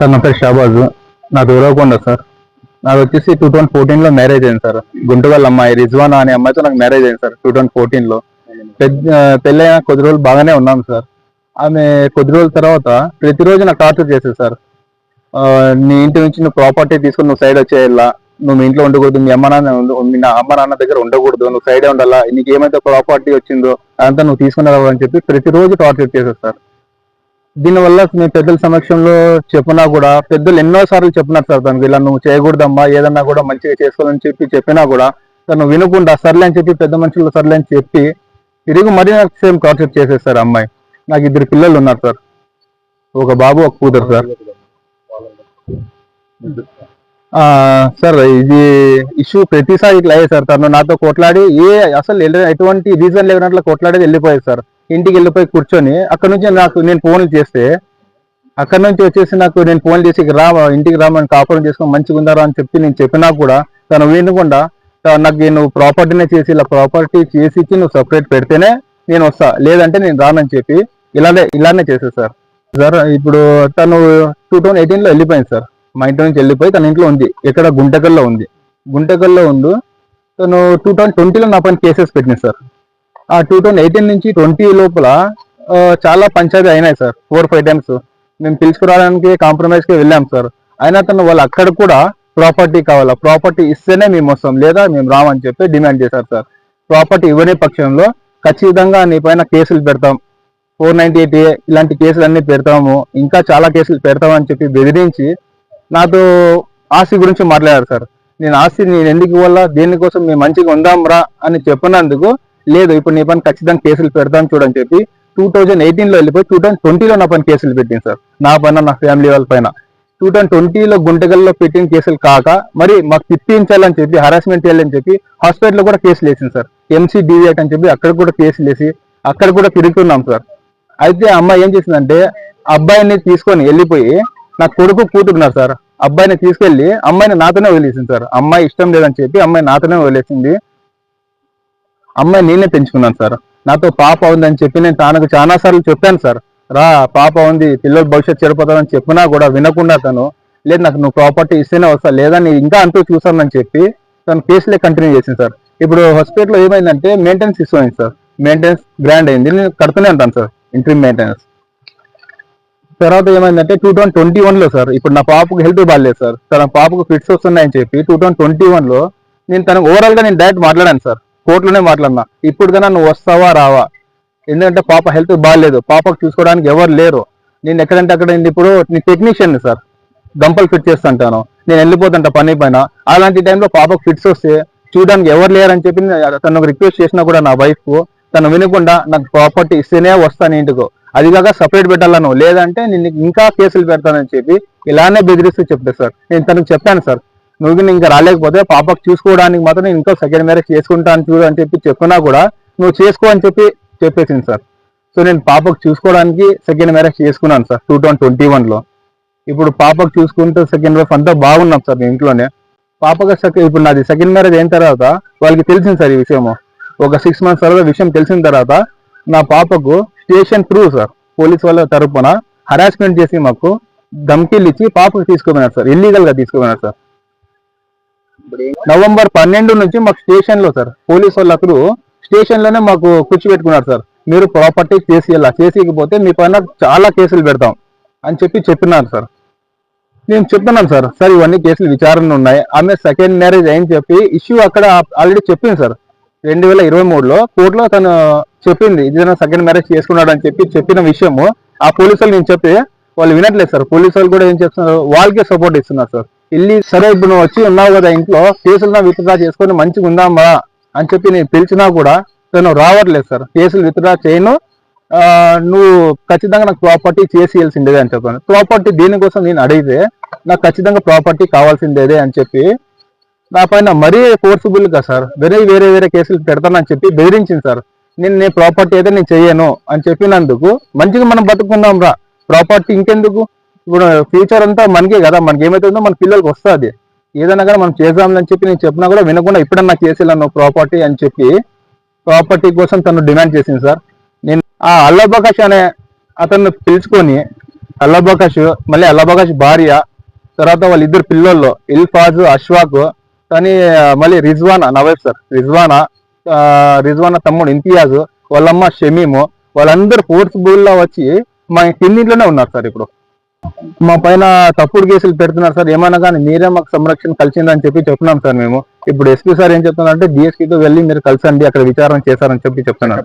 Sir నా పేరు షాబాజ్. నాది ఉరవకొండ సార్. నాది వచ్చేసి 2014లో మ్యారేజ్ అయింది సార్. గుంటగల్ అమ్మాయి రిజ్వానా అనే అమ్మాయితో నాకు మ్యారేజ్ అయింది సార్ 2014లో. పెళ్ళైన కొద్ది రోజులు బాగానే ఉన్నాం సార్. ఆమె కొద్ది రోజుల తర్వాత ప్రతిరోజు నాకు టార్చర్ చేసేది సార్. నీ ఇంటి నుంచి నువ్వు ప్రాపర్టీ తీసుకుని నువ్వు సైడ్ వచ్చేయాలా, నువ్వు మీ ఇంట్లో ఉండకూడదు, మీ అమ్మ నాన్న దగ్గర ఉండకూడదు, నువ్వు సైడే ఉండాలా, నీకు ఏమైతే ప్రాపర్టీ వచ్చిందో అదంతా నువ్వు తీసుకున్నావు అని చెప్పి ప్రతిరోజు టార్చర్ చేసేది సార్. దీనివల్ల మేము పెద్దల సమక్షంలో చెప్పినా కూడా, పెద్దలు ఎన్నో సార్లు చెప్పినారు సార్ తనకి, ఇలా నువ్వు చేయకూడదమ్మా, ఏదన్నా కూడా మంచిగా చేసుకోవాలని చెప్పినా కూడా తను వినకుండా సర్లే అని చెప్పి, పెద్ద మనుషులు సర్లే అని చెప్పి తిరిగి మరీ నాకు సేమ్ టార్చర్ చేసేస్తారు అమ్మాయి. నాకు 2 పిల్లలు ఉన్నారు సార్, ఒక బాబు ఒక కూతురు సార్. సార్ ఇది ఇష్యూ ప్రతిసారి ఇట్లా అయ్యే సార్. తను నాతో కొట్లాడి అసలు ఎటువంటి రీజన్ లేనట్లు కొట్లాడేది వెళ్ళిపోయేది సార్. ఇంటికి వెళ్ళిపోయి కూర్చొని అక్కడ నుంచి నేను ఫోన్లు చేస్తే, అక్కడ నుంచి వచ్చేసి నేను ఫోన్ చేసి ఇంటికి రామని కాపురం చేసుకొని మంచిగా ఉందారా అని చెప్పి నేను చెప్పినా కూడా తను వినకుండా, నాకు నువ్వు ప్రాపర్టీనే చేసి ఇలా ప్రాపర్టీ చేసి ఇచ్చి నువ్వు సపరేట్ పెడితేనే నేను వస్తా, లేదంటే నేను రానని చెప్పి ఇలానే చేసేది సార్. ఇప్పుడు తను 2018లో వెళ్ళిపోయింది సార్. మా ఇంటి నుంచి వెళ్ళిపోయి తన ఇంట్లో ఉంది, ఎక్కడ గుంటకల్లో ఉండు. తను 2020లో నా పైన కేసెస్ పెట్టింది సార్. ఆ 2018 నుంచి 20 లోపల చాలా పంచాయతీ అయినాయి సార్. 4-5 టైమ్స్ మేము పిలుచుకురావడానికి కాంప్రమైజ్కి వెళ్ళాం సార్. అయినా తను వాళ్ళు అక్కడ కూడా ప్రాపర్టీ కావాలా, ప్రాపర్టీ ఇస్తేనే మేము వస్తాం, లేదా మేము రామని చెప్పి డిమాండ్ చేశారు సార్. ప్రాపర్టీ ఇవ్వని పక్షంలో ఖచ్చితంగా నీ పైన కేసులు పెడతాం, 498A ఇలాంటి కేసులు అన్ని పెడతాము, ఇంకా చాలా కేసులు పెడతామని చెప్పి బెదిరించి నాతో ఆస్తి గురించి మాట్లాడారు సార్. నేను ఎందుకు ఇవ్వాలా, దేనికోసం మేము మంచిగా ఉందాం రా అని చెప్పినందుకు, లేదు ఇప్పుడు నీ పైన ఖచ్చితంగా కేసులు పెడతాను చూడని చెప్పి 2018లో వెళ్ళిపోయి 2020లో నా పైన కేసులు పెట్టింది సార్. నా పైన, నా ఫ్యామిలీ వాళ్ళ పైన. 2020లో గుంటగల్లో పెట్టిన కేసులు కాక మరి మాకు తిప్పించాలని చెప్పి, హరాస్మెంట్ చేయాలని చెప్పి హాస్పిటల్లో కూడా కేసులు వేసింది సార్. MCDV అని చెప్పి అక్కడ కూడా కేసులు వేసి అక్కడ కూడా తిరుగుతున్నాం సార్. అయితే అమ్మాయి ఏం చేసిందంటే, అబ్బాయిని తీసుకొని వెళ్ళిపోయి, నా కొడుకు కూతురున్నారు సార్, అబ్బాయిని తీసుకెళ్లి అమ్మాయిని నాతోనే వదిలేసింది సార్. అమ్మాయి ఇష్టం లేదని చెప్పి అమ్మాయి నాతోనే వదిలేసింది. అమ్మాయి నేనే పెంచుకున్నాను సార్. నాతో పాప ఉందని చెప్పి నేను తనకు చాలా సార్లు చెప్పాను సార్, రా పాప ఉంది, పిల్లల భవిష్యత్తు చెడిపోతాదని చెప్పినా కూడా వినకుండా తను, లేదు నాకు నువ్వు ప్రాపర్టీ ఇస్తేనే వస్తా, లేదా నేను ఇంకా అంటూ చూసానని చెప్పి తను కేసులే కంటిన్యూ చేసింది సార్. ఇప్పుడు హాస్పిటల్లో ఏమైందంటే మెయింటెనెన్స్ ఇష్యూ అయింది సార్. మెయింటెనెన్స్ గ్రాండ్ అయింది, నేను కడుతూనే ఉంటాను సార్ ఇంట్రీమ్ మెయింటెనెన్స్. తర్వాత ఏమైందంటే 2021లో సార్, ఇప్పుడు నా పాపకు హెల్త్ బాగాలేదు సార్, తన పాపకు ఫిట్స్ వస్తున్నాయని చెప్పి 2021లో నేను తనకు ఓవరాల్గా నేను డైరెక్ట్ మాట్లాడాను సార్, కోర్టులోనే మాట్లాడినా. ఇప్పుడు కన్నా నువ్వు వస్తావా రావా, ఎందుకంటే పాప హెల్త్ బాగాలేదు, పాపకు చూసుకోవడానికి ఎవరు లేరు, నేను ఎక్కడంటే అక్కడ ఇప్పుడు నీ టెక్నీషియన్ సార్, గంపలు ఫిట్ చేస్తుంటాను, నేను వెళ్ళిపోతుంటా పని పైన. అలాంటి టైంలో పాపకు ఫిట్స్ వస్తే చూడడానికి ఎవరు లేరని చెప్పి తను రిక్వెస్ట్ చేసినా కూడా నా వైఫ్ తను వినకుండా, నాకు ప్రాపర్టీ ఇస్తేనే వస్తాను ఇంటికి, అది కాక సపరేట్ పెట్టాలను, లేదంటే నేను ఇంకా కేసులు పెడతానని చెప్పి ఇలానే బెదిరిస్తూ చెప్తాను సార్. నేను తనకు చెప్పాను సార్, నువ్వు ఇంకా రాలేకపోతే పాపకు చూసుకోవడానికి మాత్రం నేను ఇంకా సెకండ్ మ్యారేజ్ చేసుకుంటాను చూడు అని చెప్పి చెప్పినా కూడా నువ్వు చేసుకో అని చెప్పేసింది సార్. సో నేను పాపకు చూసుకోవడానికి సెకండ్ మ్యారేజ్ చేసుకున్నాను సార్ 2021లో. ఇప్పుడు పాపకు చూసుకుంటూ సెకండ్ వైఫ్ అంతా బాగున్నాం సార్ ఇంట్లోనే. పాపకు ఇప్పుడు నాది సెకండ్ మ్యారేజ్ అయిన తర్వాత వాళ్ళకి తెలిసింది సార్ ఈ విషయము. ఒక 6 months తర్వాత విషయం తెలిసిన తర్వాత నా పాపకు స్టేషన్ త్రూ సార్, పోలీస్ వాళ్ళ తరపున హరాస్మెంట్ చేసి మాకు ధమ్కీలు ఇచ్చి పాపకు తీసుకుపోయినారు సార్, ఇల్లీగల్ గా తీసుకుపోయినారు సార్. November 12 నుంచి మాకు స్టేషన్ లో సార్, పోలీస్ వాళ్ళ త్రూ స్టేషన్ లోనే మాకు కూర్చోబెట్టుకున్నారు సార్. మీరు ప్రాపర్టీ చేసికపోతే మీ పైన చాలా కేసులు పెడతాం అని చెప్పినారు సార్. నేను చెప్తున్నాను సార్, సార్ ఇవన్నీ కేసులు విచారణ ఉన్నాయి, ఆమె సెకండ్ మ్యారేజ్ అని చెప్పి ఇష్యూ అక్కడ ఆల్రెడీ చెప్పింది సార్. 2023లో కోర్టులో తను చెప్పింది, ఇది సెకండ్ మ్యారేజ్ చేసుకున్నాడు అని చెప్పిన విషయము ఆ పోలీసు వాళ్ళు నేను చెప్తే వాళ్ళు వినట్లేదు సార్. పోలీసు వాళ్ళు కూడా ఏం చేస్తున్నారు, వాళ్ళకే సపోర్ట్ ఇస్తున్నారు సార్. సరే ఇప్పుడు నువ్వు వచ్చి ఉన్నావు కదా ఇంట్లో, కేసులు విత్డ్రా చేసుకొని మంచిగా ఉందామా అని చెప్పి నేను పిలిచినా కూడా తను రావట్లేదు సార్. కేసులు విత్డ్రా చేయను, నువ్వు ఖచ్చితంగా నాకు ప్రాపర్టీ చేసేయాల్సిందేదే అని చెప్పాను. ప్రాపర్టీ దీనికోసం నేను అడిగితే నాకు ఖచ్చితంగా ప్రాపర్టీ కావాల్సిందేదే అని చెప్పి నా పైన మరీ ఫోర్సిబుల్ గా సార్ వేరే కేసులు పెడతానని చెప్పి బెదిరించింది సార్. నేను ప్రాపర్టీ అయితే నేను చెయ్యను అని చెప్పినందుకు, మంచిగా మనం బతుకుందాం రా, ప్రాపర్టీ ఇంకెందుకు, ఇప్పుడు ఫ్యూచర్ అంతా మనకే కదా, మనకి ఏమైతుందో మన పిల్లలకి వస్తుంది, ఏదైనా కానీ మనం చేద్దామని చెప్పి నేను చెప్పినా కూడా వినకుండా ఇప్పుడన్నా చేసేయాలను ప్రాపర్టీ అని చెప్పి ప్రాపర్టీ కోసం తను డిమాండ్ చేసింది సార్. నేను ఆ అల్లబకాష్ అనే అతన్ని పిలుచుకొని అల్లాబకాష్, మళ్ళీ అల్లాబకాష్ భార్య, తర్వాత వాళ్ళ ఇద్దరు పిల్లోళ్ళు ఇల్ఫాజ్, అష్వాక్, కానీ మళ్ళీ రిజ్వానా నా వైఫ్ సార్, రిజ్వానా తమ్ముడు ఇంతియాజ్, వాళ్ళమ్మ షమీము, వాళ్ళందరూ ఫోర్స్ఫుల్ గా వచ్చి మా కిందింట్లోనే ఉన్నారు సార్. ఇప్పుడు మా పైన తప్పుడు కేసులు పెడుతున్నారు సార్. ఏమన్నా కానీ మీరే మాకు సంరక్షణ కలిసిందని చెప్పి చెప్తున్నాం సార్. మేము ఇప్పుడు ఎస్పీ సార్ ఏం చెప్తున్నారంటే డిఎస్పీతో వెళ్ళి మీరు కలిసండి, అక్కడ విచారణ చేశారని చెప్పి చెప్తున్నారు.